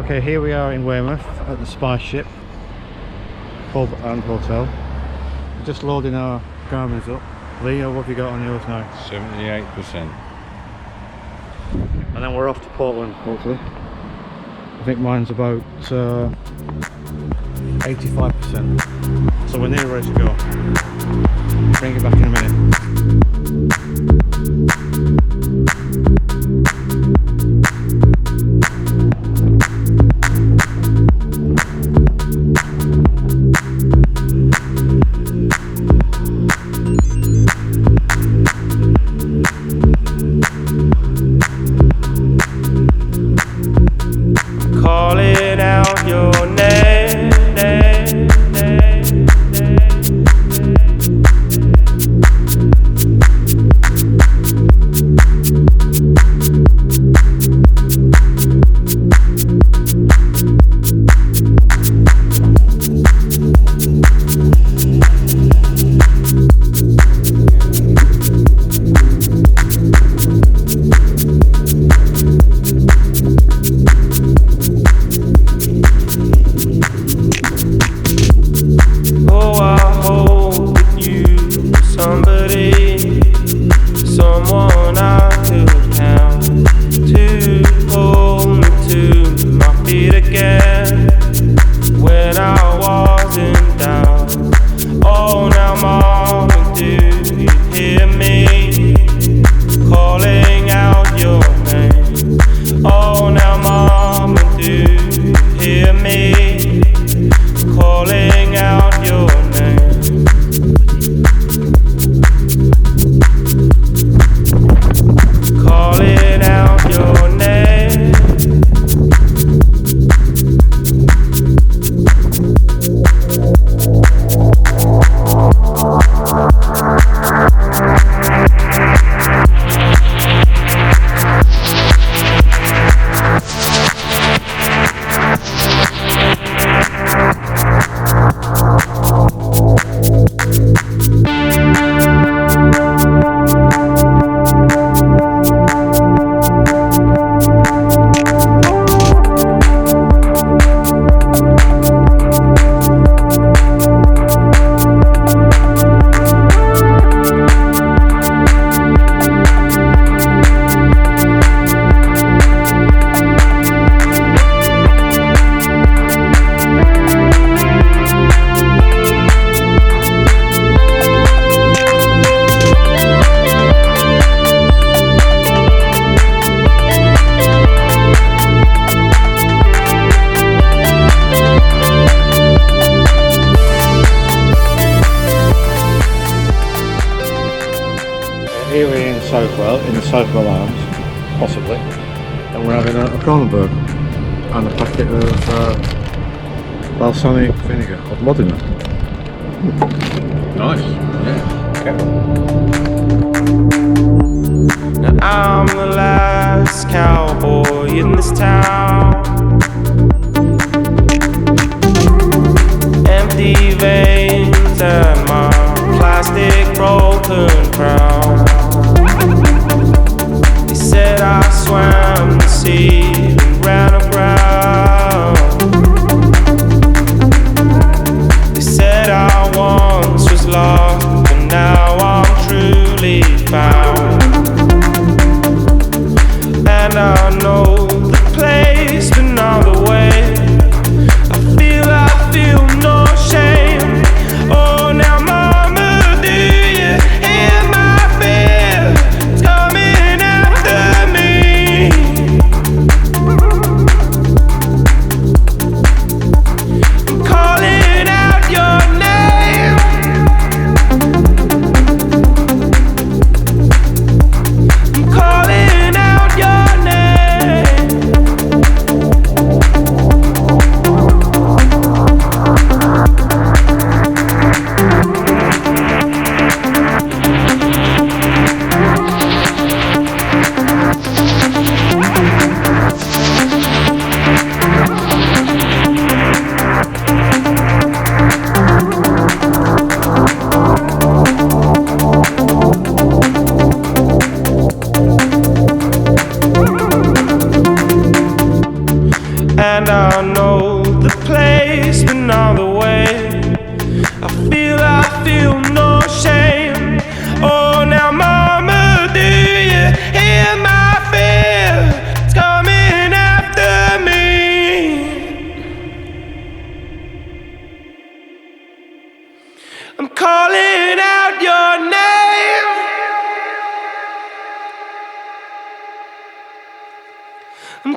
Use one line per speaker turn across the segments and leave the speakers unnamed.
Okay, here we are in Weymouth at the Spice Ship pub and hotel. We're just loading our garments up. Leo, what have you got on yours now?
78%.
And then we're off to Portland, hopefully. I think mine's about 85%. So we're nearly ready to go. Bring it back in a minute.
Calling out your name. Someone I could count to pull me to my feet again when I was in doubt. Oh, now Mama, do you hear me calling out your name? Oh, now Mama, do you hear me calling out your name? Calling out your name.
Here we're in Southwell, in the Southwell Arms, possibly, and we're having a Kronenberg and a packet of balsamic vinegar of Modena.
Nice. Yeah.
Now I'm the last cowboy in this town. Empty veins and my plastic broken crown. They said I swam the sea and ran aground. They said I once was lost, but now I'm truly found. And I know the place, but not the way. I feel no shame. Oh, now Mama, do you hear my fear? It's coming after me.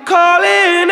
calling